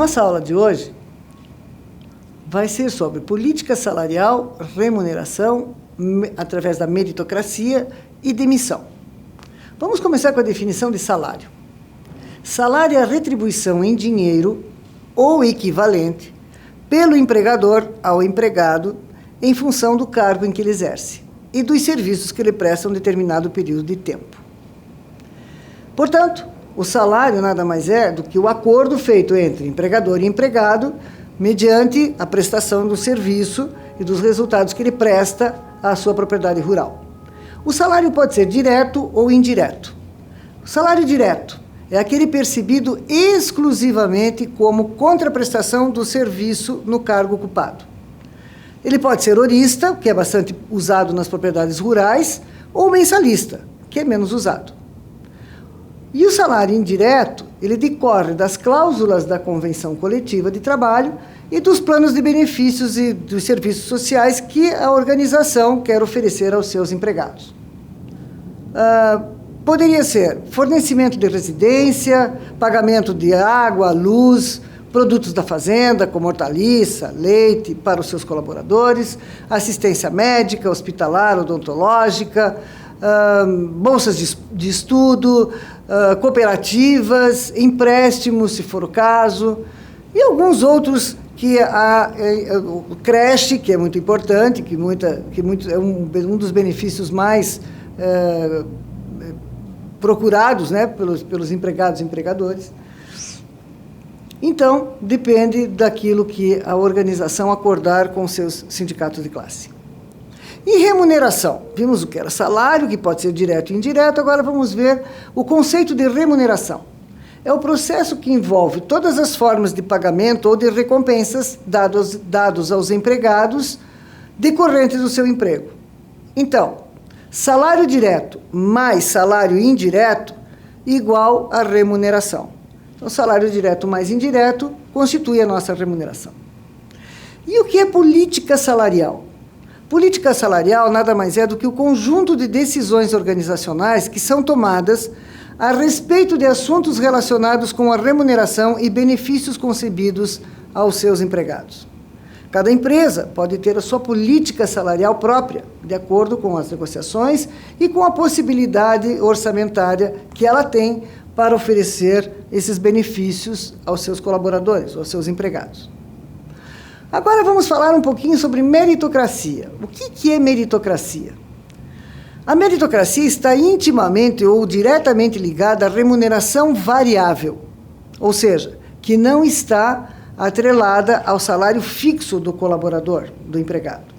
nossa aula de hoje vai ser sobre política salarial, remuneração, através da meritocracia e demissão. Vamos começar com a definição de salário. Salário é a retribuição em dinheiro ou equivalente pelo empregador ao empregado em função do cargo em que ele exerce e dos serviços que ele presta em um determinado período de tempo. Portanto, o salário nada mais é do que o acordo feito entre empregador e empregado mediante a prestação do serviço e dos resultados que ele presta à sua propriedade rural. O salário pode ser direto ou indireto. O salário direto é aquele percebido exclusivamente como contraprestação do serviço no cargo ocupado. Ele pode ser horista, que é bastante usado nas propriedades rurais, ou mensalista, que é menos usado. E o salário indireto, ele decorre das cláusulas da Convenção Coletiva de Trabalho e dos planos de benefícios e dos serviços sociais que a organização quer oferecer aos seus empregados. Poderia ser fornecimento de residência, pagamento de água, luz, produtos da fazenda, como hortaliça, leite, para os seus colaboradores, assistência médica, hospitalar, odontológica, bolsas de estudo, cooperativas, empréstimos, se for o caso, e alguns outros que o creche, que é muito importante, é um dos benefícios mais procurados, né, pelos empregados e empregadores. Então, depende daquilo que a organização acordar com seus sindicatos de classe. E remuneração? Vimos o que era salário, que pode ser direto e indireto, agora vamos ver o conceito de remuneração. É o processo que envolve todas as formas de pagamento ou de recompensas dados aos empregados decorrentes do seu emprego. Então, salário direto mais salário indireto igual a remuneração. Então, salário direto mais indireto constitui a nossa remuneração. E o que é política salarial? Política salarial nada mais é do que o conjunto de decisões organizacionais que são tomadas a respeito de assuntos relacionados com a remuneração e benefícios concebidos aos seus empregados. Cada empresa pode ter a sua política salarial própria, de acordo com as negociações e com a possibilidade orçamentária que ela tem para oferecer esses benefícios aos seus colaboradores, aos seus empregados. Agora vamos falar um pouquinho sobre meritocracia. O que é meritocracia? A meritocracia está intimamente ou diretamente ligada à remuneração variável, ou seja, que não está atrelada ao salário fixo do colaborador, do empregado.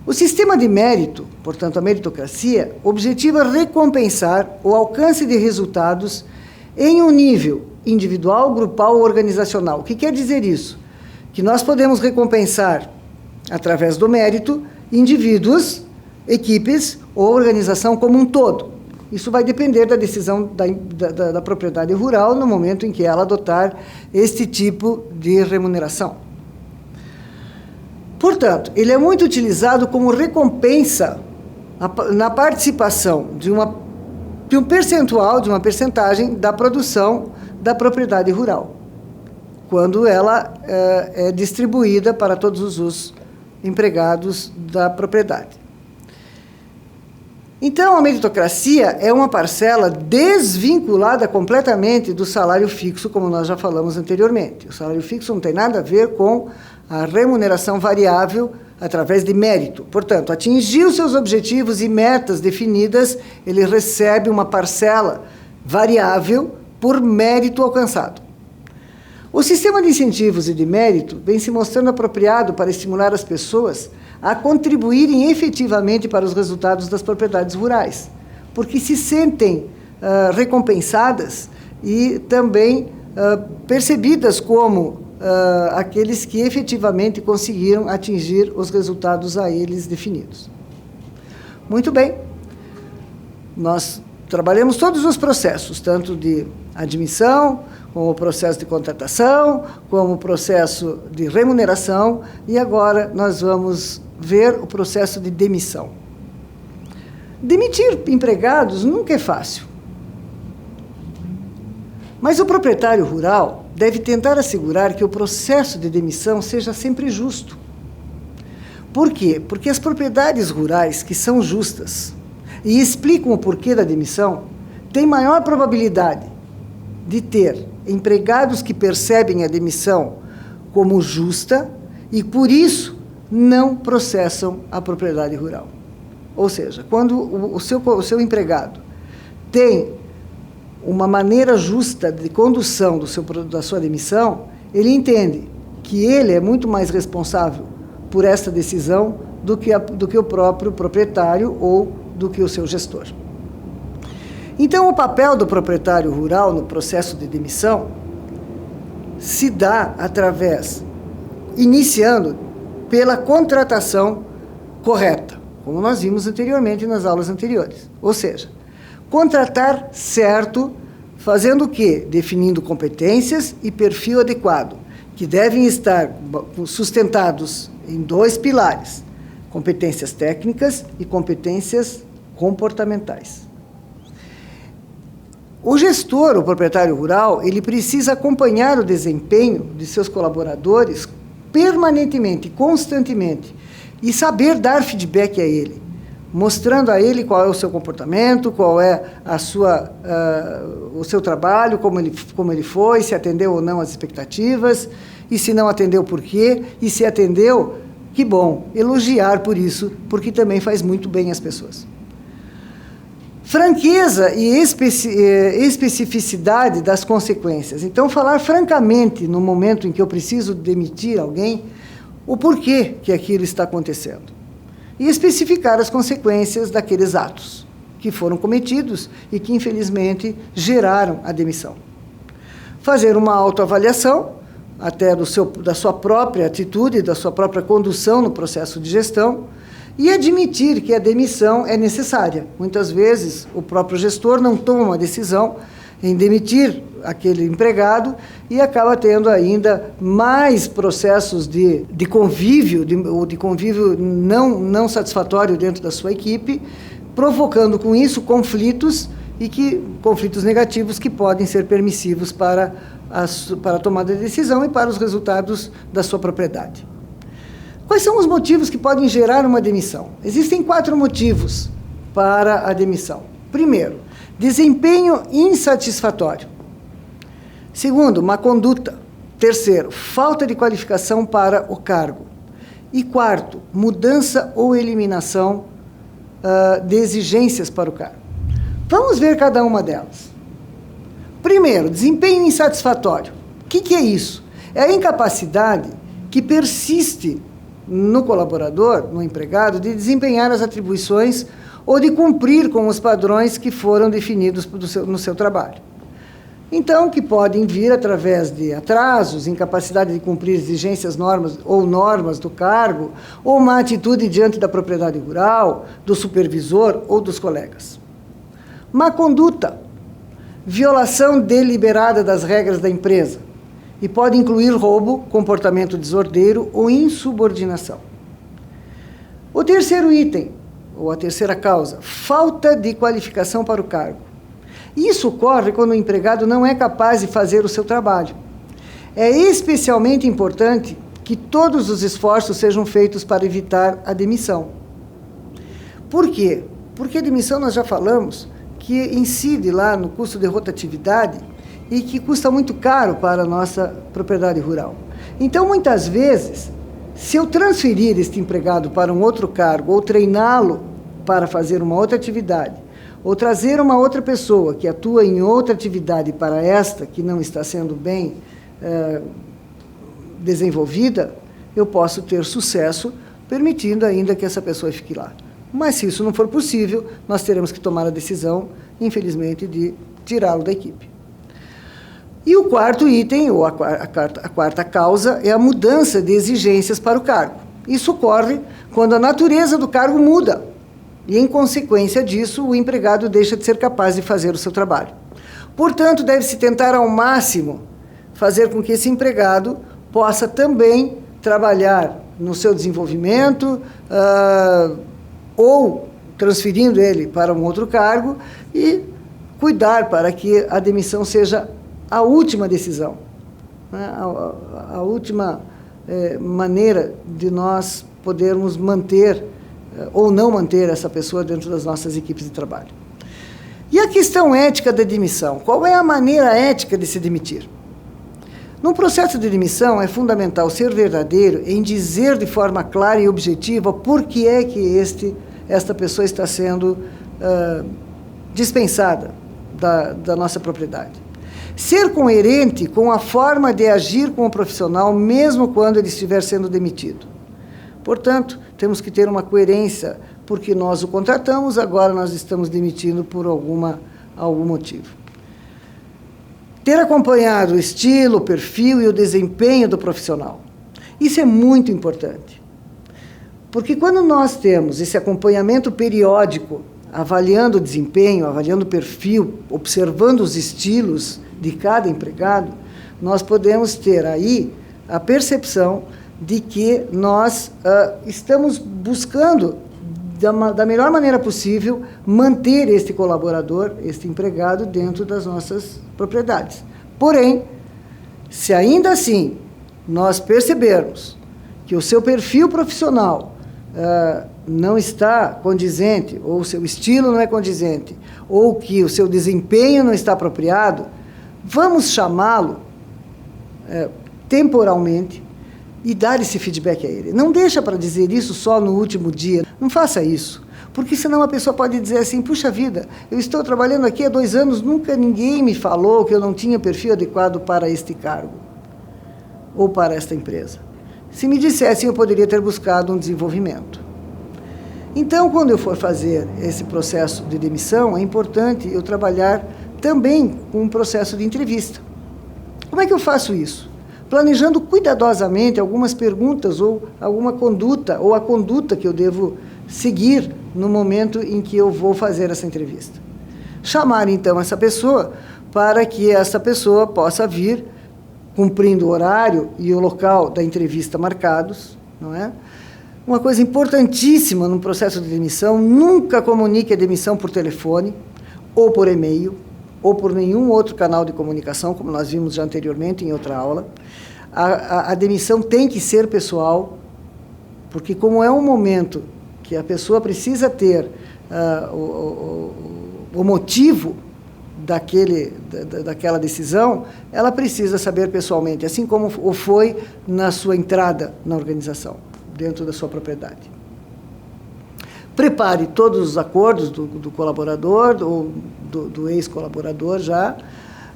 O sistema de mérito, portanto a meritocracia, objetiva recompensar o alcance de resultados em um nível individual, grupal ou organizacional. O que quer dizer isso? Que nós podemos recompensar, através do mérito, indivíduos, equipes ou organização como um todo. Isso vai depender da decisão da propriedade rural no momento em que ela adotar este tipo de remuneração. Portanto, ele é muito utilizado como recompensa na participação de um percentual, de uma percentagem da produção da propriedade rural, quando ela é distribuída para todos os empregados da propriedade. Então, a meritocracia é uma parcela desvinculada completamente do salário fixo, como nós já falamos anteriormente. O salário fixo não tem nada a ver com a remuneração variável através de mérito. Portanto, atingir os seus objetivos e metas definidas, ele recebe uma parcela variável por mérito alcançado. O sistema de incentivos e de mérito vem se mostrando apropriado para estimular as pessoas a contribuírem efetivamente para os resultados das propriedades rurais, porque se sentem recompensadas e também percebidas como aqueles que efetivamente conseguiram atingir os resultados a eles definidos. Muito bem, nós trabalhamos todos os processos, tanto de admissão, como o processo de contratação, como o processo de remuneração, e agora nós vamos ver o processo de demissão. Demitir empregados nunca é fácil. Mas o proprietário rural, deve tentar assegurar que o processo de demissão seja sempre justo. Por quê? Porque as propriedades rurais que são justas e explicam o porquê da demissão têm maior probabilidade de ter empregados que percebem a demissão como justa e, por isso, não processam a propriedade rural. Ou seja, quando o seu empregado tem uma maneira justa de condução da sua demissão, ele entende que ele é muito mais responsável por essa decisão do que o próprio proprietário ou do que o seu gestor. Então, o papel do proprietário rural no processo de demissão se dá iniciando pela contratação correta, como nós vimos anteriormente nas aulas anteriores. Ou seja, contratar certo, fazendo o quê? Definindo competências e perfil adequado, que devem estar sustentados em 2 pilares: competências técnicas e competências comportamentais. O gestor, o proprietário rural, ele precisa acompanhar o desempenho de seus colaboradores permanentemente, constantemente, e saber dar feedback a ele, mostrando a ele qual é o seu comportamento, qual é o seu trabalho, como ele foi, se atendeu ou não às expectativas, e se não atendeu, por quê, e se atendeu, que bom, elogiar por isso, porque também faz muito bem às pessoas. Franqueza e especificidade das consequências. Então, falar francamente no momento em que eu preciso demitir alguém, o porquê que aquilo está acontecendo. E especificar as consequências daqueles atos que foram cometidos e que, infelizmente, geraram a demissão. Fazer uma autoavaliação, até da sua própria atitude, da sua própria condução no processo de gestão, e admitir que a demissão é necessária. Muitas vezes, o próprio gestor não toma uma decisão em demitir aquele empregado e acaba tendo ainda mais processos de convívio, de convívio não satisfatório dentro da sua equipe, provocando com isso conflitos conflitos negativos que podem ser permissivos para a tomada de decisão e para os resultados da sua propriedade. Quais são os motivos que podem gerar uma demissão? Existem 4 motivos para a demissão. Primeiro, desempenho insatisfatório. Segundo, má conduta. Terceiro, falta de qualificação para o cargo. E quarto, mudança ou eliminação de exigências para o cargo. Vamos ver cada uma delas. Primeiro, desempenho insatisfatório. O que é isso? É a incapacidade que persiste no colaborador, no empregado, de desempenhar as atribuições ou de cumprir com os padrões que foram definidos no seu trabalho. Então, que podem vir através de atrasos, incapacidade de cumprir exigências, normas do cargo, ou má atitude diante da propriedade rural, do supervisor ou dos colegas. Má conduta, violação deliberada das regras da empresa, e pode incluir roubo, comportamento desordeiro ou insubordinação. O terceiro item, ou a terceira causa, falta de qualificação para o cargo. Isso ocorre quando o empregado não é capaz de fazer o seu trabalho. É especialmente importante que todos os esforços sejam feitos para evitar a demissão. Por quê? Porque a demissão, nós já falamos, que incide lá no custo de rotatividade e que custa muito caro para a nossa propriedade rural. Então, muitas vezes, se eu transferir este empregado para um outro cargo ou treiná-lo para fazer uma outra atividade, ou trazer uma outra pessoa que atua em outra atividade para esta que não está sendo bem desenvolvida, eu posso ter sucesso permitindo ainda que essa pessoa fique lá. Mas, se isso não for possível, nós teremos que tomar a decisão, infelizmente, de tirá-lo da equipe. E o quarto item, ou a quarta causa, é a mudança de exigências para o cargo. Isso ocorre quando a natureza do cargo muda e, em consequência disso, o empregado deixa de ser capaz de fazer o seu trabalho. Portanto, deve-se tentar ao máximo fazer com que esse empregado possa também trabalhar no seu desenvolvimento ou transferindo ele para um outro cargo e cuidar para que a demissão seja a última decisão né, a última maneira de nós podermos manter ou não manter essa pessoa dentro das nossas equipes de trabalho. E a questão ética da demissão? Qual é a maneira ética de se demitir? Num processo de demissão, é fundamental ser verdadeiro em dizer de forma clara e objetiva por que é que esta pessoa está sendo dispensada da nossa propriedade. Ser coerente com a forma de agir com o profissional, mesmo quando ele estiver sendo demitido. Portanto, temos que ter uma coerência, porque nós o contratamos, agora nós estamos demitindo por algum motivo. Ter acompanhado o estilo, o perfil e o desempenho do profissional. Isso é muito importante. Porque quando nós temos esse acompanhamento periódico, avaliando o desempenho, avaliando o perfil, observando os estilos de cada empregado, nós podemos ter aí a percepção de que nós estamos buscando, da melhor maneira possível, manter este colaborador, este empregado, dentro das nossas propriedades. Porém, se ainda assim nós percebermos que o seu perfil profissional não está condizente, ou o seu estilo não é condizente, ou que o seu desempenho não está apropriado, vamos chamá-lo temporalmente e dar esse feedback a ele. Não deixa para dizer isso só no último dia. Não faça isso. Porque senão a pessoa pode dizer assim, puxa vida, eu estou trabalhando aqui há 2 anos, nunca ninguém me falou que eu não tinha perfil adequado para este cargo ou para esta empresa. Se me dissessem, eu poderia ter buscado um desenvolvimento. Então, quando eu for fazer esse processo de demissão, é importante eu trabalhar também com um processo de entrevista. Como é que eu faço isso? Planejando cuidadosamente algumas perguntas ou alguma conduta, ou a conduta que eu devo seguir no momento em que eu vou fazer essa entrevista. Chamar, então, essa pessoa para que essa pessoa possa vir cumprindo o horário e o local da entrevista marcados, não é? Uma coisa importantíssima no processo de demissão, nunca comunique a demissão por telefone, ou por e-mail, ou por nenhum outro canal de comunicação, como nós vimos já anteriormente em outra aula. A demissão tem que ser pessoal, porque como é um momento que a pessoa precisa ter o motivo daquela decisão, ela precisa saber pessoalmente, assim como o foi na sua entrada na organização, dentro da sua propriedade. Prepare todos os acordos do colaborador, ou do ex-colaborador já,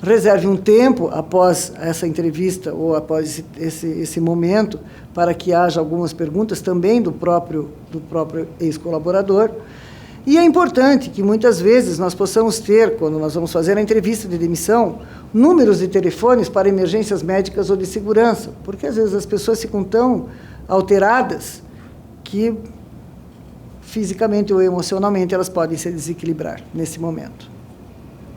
reserve um tempo após essa entrevista ou após esse momento para que haja algumas perguntas também do próprio ex-colaborador. E é importante que muitas vezes nós possamos ter, quando nós vamos fazer a entrevista de demissão, números de telefones para emergências médicas ou de segurança, porque às vezes as pessoas ficam tão alteradas que fisicamente ou emocionalmente elas podem se desequilibrar nesse momento.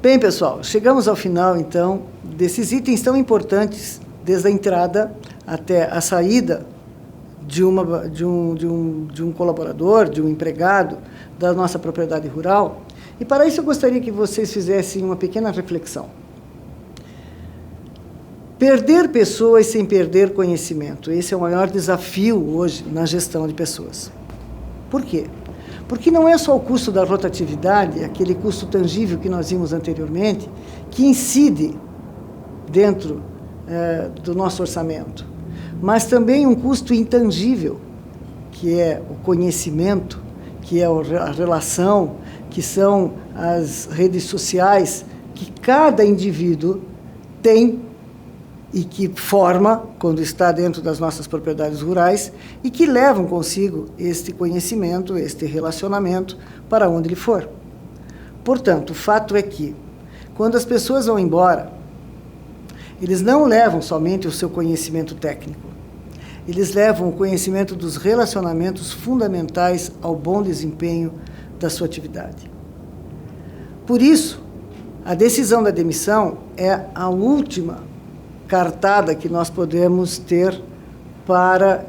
Bem, pessoal, chegamos ao final, então, desses itens tão importantes, desde a entrada até a saída de um colaborador, de um empregado da nossa propriedade rural. E para isso eu gostaria que vocês fizessem uma pequena reflexão. Perder pessoas sem perder conhecimento. Esse é o maior desafio hoje na gestão de pessoas. Por quê? Porque não é só o custo da rotatividade, aquele custo tangível que nós vimos anteriormente, que incide dentro do nosso orçamento, mas também um custo intangível, que é o conhecimento, que é a relação, que são as redes sociais que cada indivíduo tem e que forma quando está dentro das nossas propriedades rurais e que levam consigo este conhecimento, este relacionamento para onde ele for. Portanto, o fato é que, quando as pessoas vão embora, eles não levam somente o seu conhecimento técnico, eles levam o conhecimento dos relacionamentos fundamentais ao bom desempenho da sua atividade. Por isso, a decisão da demissão é a última cartada que nós podemos ter para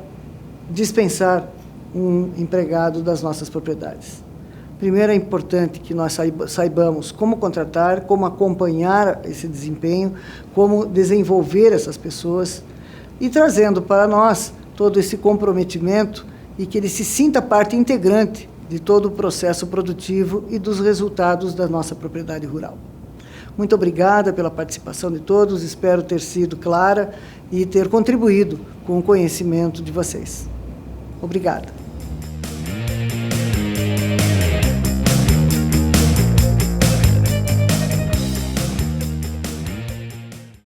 dispensar um empregado das nossas propriedades. Primeiro, é importante que nós saibamos como contratar, como acompanhar esse desempenho, como desenvolver essas pessoas e trazendo para nós todo esse comprometimento e que ele se sinta parte integrante de todo o processo produtivo e dos resultados da nossa propriedade rural. Muito obrigada pela participação de todos, espero ter sido clara e ter contribuído com o conhecimento de vocês. Obrigada.